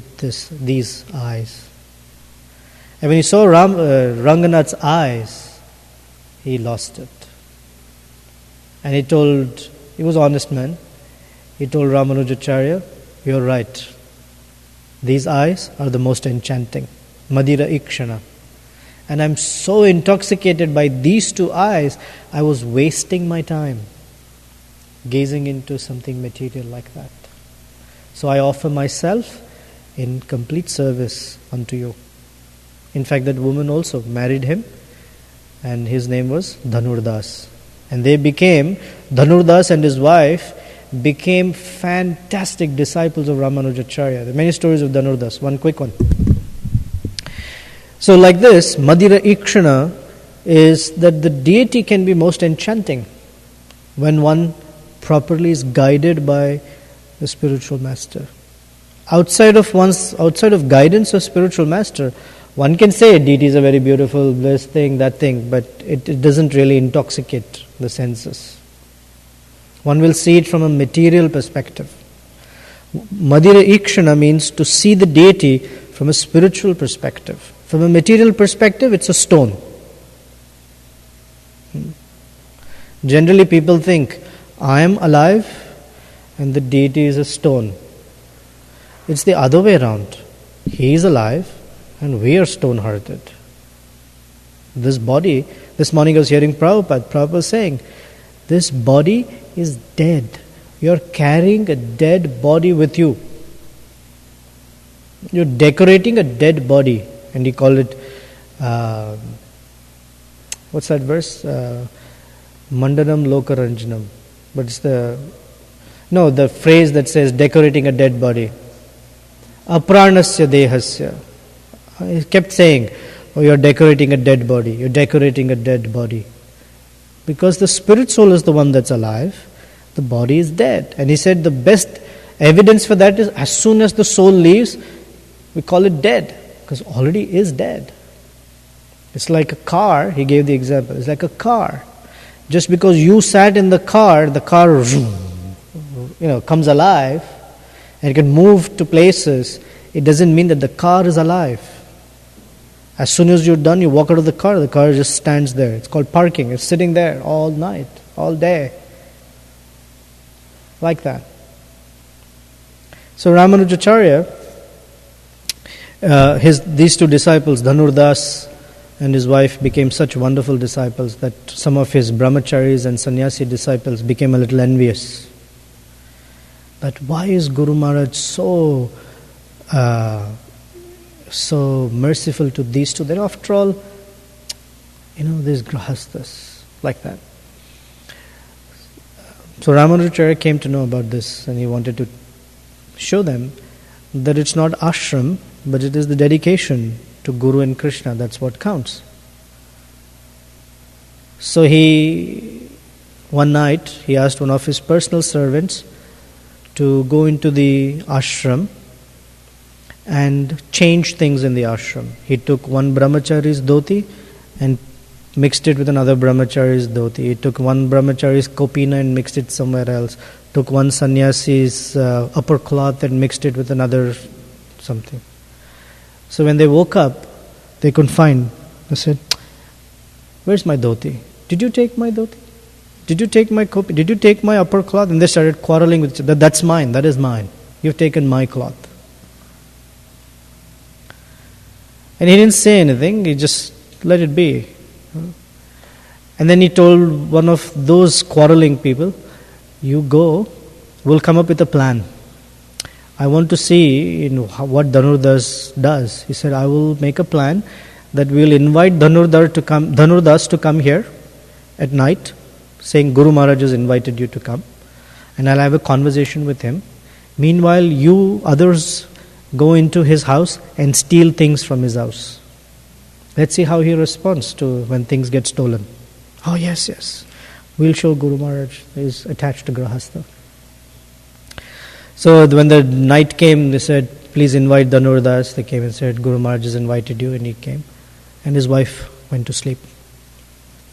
these eyes. And when he saw Ranganath's eyes, he lost it. And he was an honest man, he told Ramanujacharya, you're right. These eyes are the most enchanting. Madhira Ikshana. And I'm so intoxicated by these two eyes, I was wasting my time gazing into something material like that. So I offer myself in complete service unto you. In fact, that woman also married him, and his name was Dhanurdas. And Dhanurdas and his wife became fantastic disciples of Ramanujacharya. There are many stories of Dhanurdas, one quick one. So like this, Madhira Ikshana is that the deity can be most enchanting when one properly is guided by the spiritual master. Outside of guidance of spiritual master, one can say deity is a very beautiful, this thing, that thing, but it doesn't really intoxicate the senses. One will see it from a material perspective. Madhira Ikshana means to see the deity from a spiritual perspective. From a material perspective, it's a stone. Generally people think, I am alive and the deity is a stone. It's the other way around. He is alive and we are stone-hearted. This body, this morning I was hearing Prabhupada saying, this body is dead. You're carrying a dead body with you. You're decorating a dead body. And he called it, what's that verse? Mandanam Lokaranjanam. But it's the phrase that says decorating a dead body. Apranasya dehasya. He kept saying, you're decorating a dead body. You're decorating a dead body. Because the spirit soul is the one that's alive. The body is dead. And he said the best evidence for that is as soon as the soul leaves, we call it dead. Because already is dead. It's like a car, he gave the example, it's like a car. Just because you sat in the car comes alive and can move to places, it doesn't mean that the car is alive. As soon as you're done, you walk out of the car just stands there. It's called parking, it's sitting there all night, all day. Like that. So Ramanujacharya, these two disciples, Dhanurdas and his wife, became such wonderful disciples that some of his brahmacharis and sannyasi disciples became a little envious. That why is Guru Maharaj so merciful to these two? They're after all, these grahasthas, like that. So Ramanujacharya came to know about this and he wanted to show them that it's not ashram, but it is the dedication to Guru and Krishna, that's what counts. So one night, he asked one of his personal servants to go into the ashram and change things in the ashram. He took one brahmachari's dhoti and mixed it with another brahmachari's dhoti. He took one brahmachari's kopina and mixed it somewhere else. Took one sannyasi's upper cloth and mixed it with another something. So when they woke up, they couldn't find. They said, where's my dhoti? Did you take my dhoti? did you take my kopi? Did you take my upper cloth? And they started quarreling with each other. That's mine, that is mine. You've taken my cloth. And he didn't say anything, he just let it be. And then he told one of those quarreling people, you go, we'll come up with a plan. I want to see what Dhanurdas does. He said, I will make a plan that we will invite Dhanurdas to come here at night, saying Guru Maharaj has invited you to come, and I'll have a conversation with him. Meanwhile, you others go into his house and steal things from his house. Let's see how he responds to when things get stolen. Oh yes, we'll show Guru Maharaj is attached to Grahastha. So when the night came, they said, please invite Dhanurdas. They came and said, Guru Maharaj has invited you, and he came. And his wife went to sleep.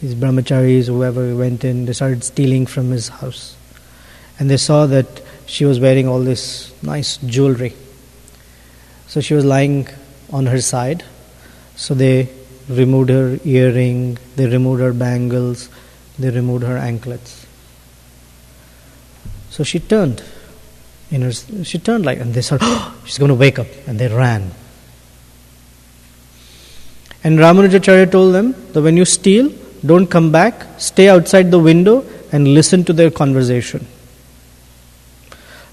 These brahmacharis, whoever went in, they started stealing from his house. And they saw that she was wearing all this nice jewelry. So she was lying on her side. So they removed her earring, they removed her bangles, they removed her anklets. So she turned. And they said, oh, she's going to wake up. And they ran. And Ramanujacharya told them that when you steal, don't come back, stay outside the window and listen to their conversation.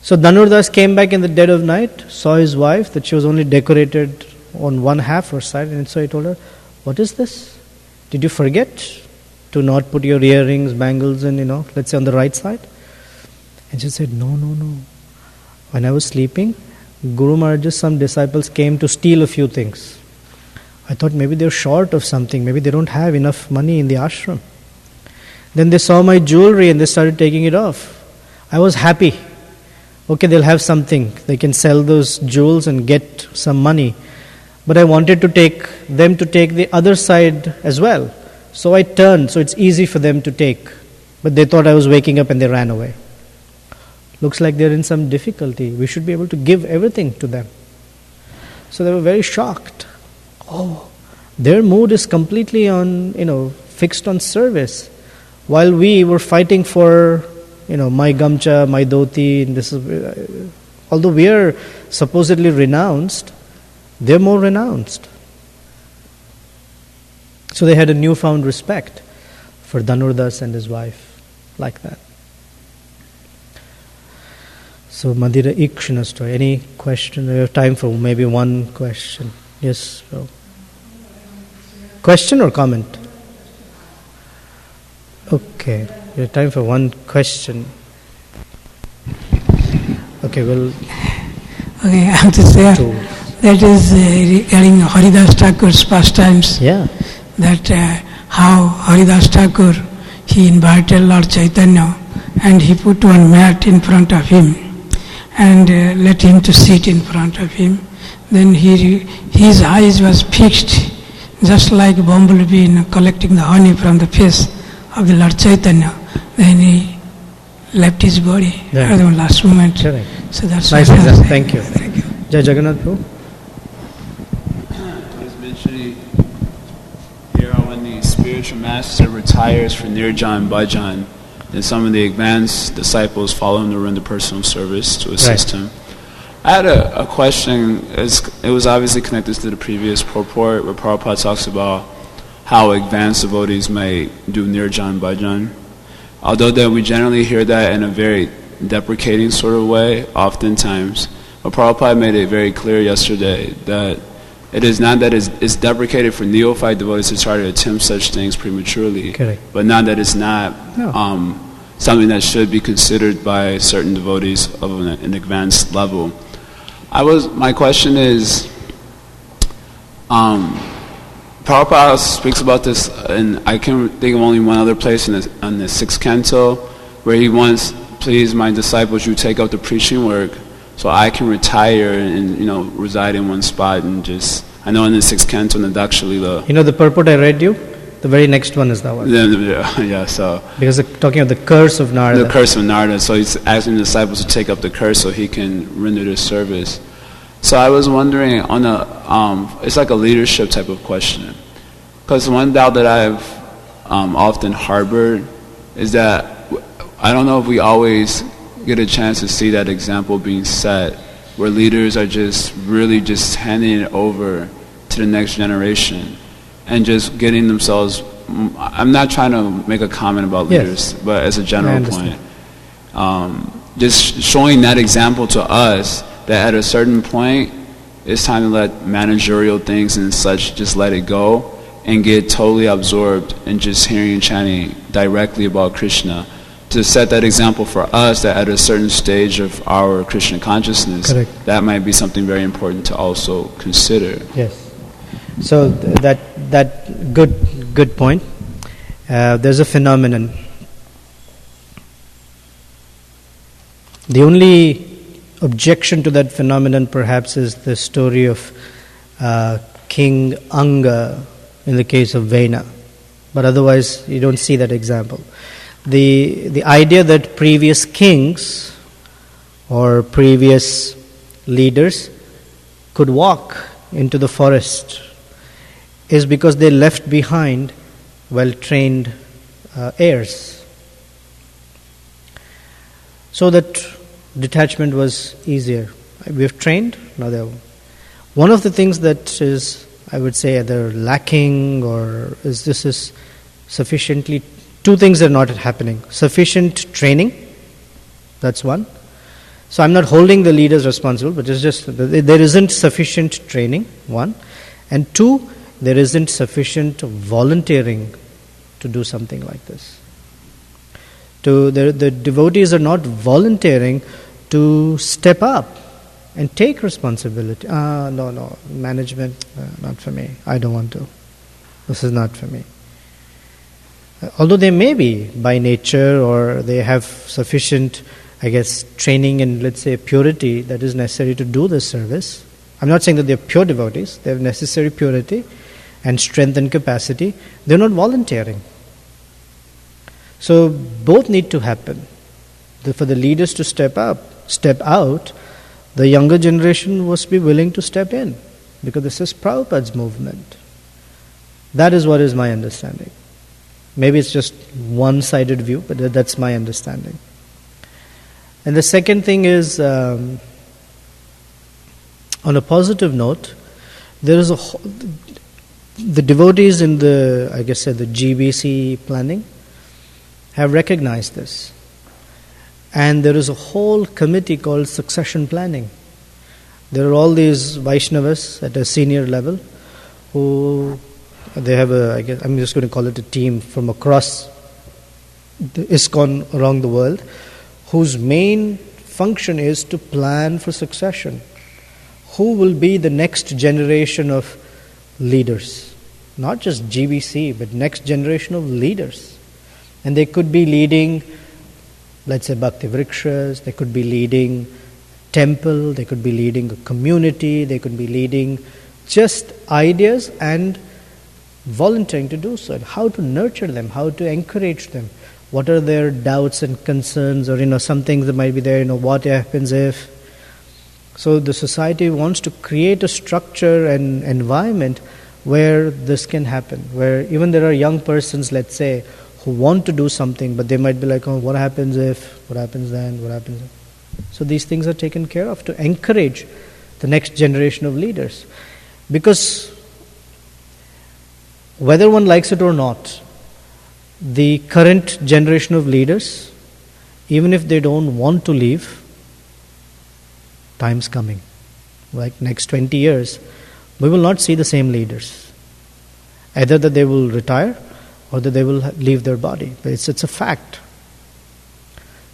So Dhanurdas came back in the dead of night, saw his wife, that she was only decorated on one half her side, and so he told her, what is this? Did you forget to not put your earrings, bangles in, let's say on the right side? And she said, no. When I was sleeping, Guru Maharaj's some disciples came to steal a few things. I thought maybe they're short of something, maybe they don't have enough money in the ashram. Then they saw my jewelry and they started taking it off. I was happy. Okay, they'll have something. They can sell those jewels and get some money. But I wanted them to take the other side as well. So I turned, so it's easy for them to take. But they thought I was waking up and they ran away. Looks like they're in some difficulty. We should be able to give everything to them. So they were very shocked. Oh, their mood is completely on, fixed on service. While we were fighting for, my gamcha, my dhoti, and this is, although we are supposedly renounced, they're more renounced. So they had a newfound respect for Dhanurdas and his wife, like that. So Madhira Ikshana story. Any question? We have time for maybe one question. Yes, bro. Question or comment? Okay, we have time for one question. Okay, well. Okay, I have to say that is regarding Haridas Thakur's pastimes. Yeah. That how Haridas Thakur, he invited Lord Chaitanya and he put one mat in front of him and let him to sit in front of him. Then his eyes was fixed, just like a bumblebee collecting the honey from the face of the Lord Chaitanya. Then he left his body at the last moment. Correct. So that's nice. Thank you. Thank you. Jai Jagannath Prabhu. I was mentioning here when the spiritual master retires for Nirjan Bhajan, and some of the advanced disciples follow him to render personal service to assist him. I had a question. It was obviously connected to the previous purport where Prabhupada talks about how advanced devotees may do Nirjan Bhajan. Although that we generally hear that in a very deprecating sort of way, oftentimes. But Prabhupada made it very clear yesterday that it is not that it's deprecated for neophyte devotees to try to attempt such things prematurely. Correct. But not that it's not something that should be considered by certain devotees of an advanced level. My question is, Prabhupada speaks about this, and I can think of only one other place in the 6th canto, where he wants, please, my disciples, you take up the preaching work, so I can retire and reside in one spot and just. I know in the 6th canto in the Daksha Lila. The purport I read you. The very next one is that one. Yeah, so. Because they're talking about the curse of Narada. The curse of Narada. So he's asking the disciples to take up the curse so he can render their service. So I was wondering it's like a leadership type of question. Because one doubt that I've often harbored is that I don't know if we always get a chance to see that example being set, where leaders are just really just handing it over to the next generation and just getting themselves. I'm not trying to make a comment about leaders, but as a general point, just showing that example to us that at a certain point it's time to let managerial things and such just let it go and get totally absorbed in just hearing and chanting directly about Krishna, to set that example for us that at a certain stage of our Krishna consciousness, that might be something very important to also consider. Yes. So that good point. There's a phenomenon. The only objection to that phenomenon perhaps is the story of King Anga in the case of Vena. But otherwise you don't see that example. The idea that previous kings or previous leaders could walk into the forest is because they left behind well-trained heirs. So that detachment was easier. We have trained, now they're... One of the things that is, I would say, either lacking or is sufficiently... Two things are not happening. Sufficient training, that's one. So I'm not holding the leaders responsible, but it's just there isn't sufficient training, one. And two, there isn't sufficient volunteering to do something like this. The devotees are not volunteering to step up and take responsibility. No, management, not for me. I don't want to. This is not for me. Although they may be by nature, or they have sufficient, training and, let's say, purity that is necessary to do this service. I'm not saying that they're pure devotees. They have necessary purity and strength and capacity. They're not volunteering. So both need to happen. For the leaders to step out, the younger generation must be willing to step in, because this is Prabhupada's movement. That is what is my understanding. Maybe it's just one-sided view, but that's my understanding. And the second thing is, on a positive note, there is the devotees in the GBC planning have recognized this. And there is a whole committee called succession planning. There are all these Vaishnavas at a senior level who they have I'm just going to call it a team from across the ISKCON around the world, whose main function is to plan for succession. Who will be the next generation of leaders? Not just GBC, but next generation of leaders. And they could be leading, let's say, Bhakti Vrikshas, they could be leading temple, they could be leading a community, they could be leading just ideas and volunteering to do so. And how to nurture them, how to encourage them. What are their doubts and concerns, or some things that might be there, what happens if. So the society wants to create a structure and environment where this can happen, where even there are young persons, let's say, who want to do something, but they might be like, what happens if, what happens then, what happens if. So these things are taken care of to encourage the next generation of leaders. Because whether one likes it or not, the current generation of leaders, even if they don't want to leave, time's coming. Like next 20 years, we will not see the same leaders. Either that they will retire or that they will leave their body. But it's a fact.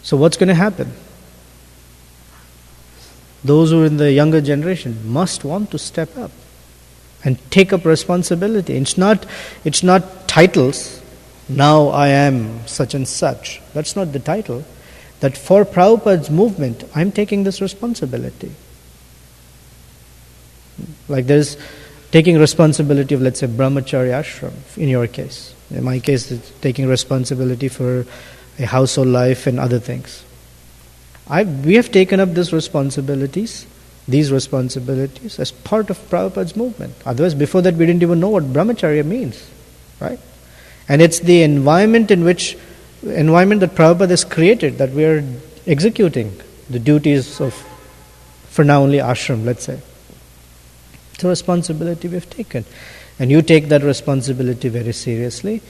So what's going to happen? Those who are in the younger generation must want to step up and take up responsibility. It's not titles. Now I am such and such. That's not the title. That for Prabhupada's movement, I'm taking this responsibility. Like there's taking responsibility of, let's say, brahmacharya ashram, in your case. In my case, it's taking responsibility for a household life and other things. We have taken up these responsibilities as part of Prabhupada's movement. Otherwise, before that, we didn't even know what brahmacharya means, right? And it's the environment in which environment that Prabhupada has created, that we are executing the duties of, for now only ashram, let's say. It's a responsibility we've taken. And you take that responsibility very seriously,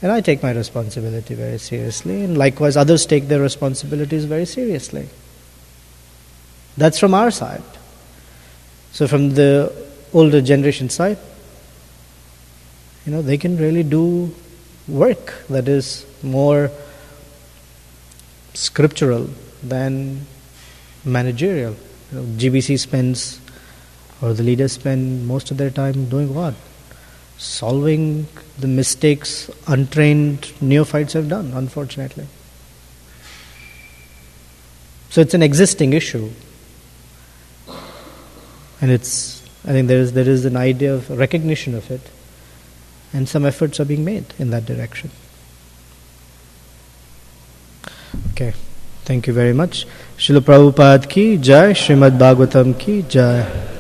and I take my responsibility very seriously, and likewise others take their responsibilities very seriously. That's from our side. So from the older generation side, they can really do work that is more scriptural than managerial. GBC spends, or the leaders spend most of their time doing what? Solving the mistakes untrained neophytes have done, unfortunately. So it's an existing issue. And I think there is an idea of recognition of it, and some efforts are being made in that direction. Okay, thank you very much. Srila Prabhupada ki jai, Srimad Bhagavatam ki jai.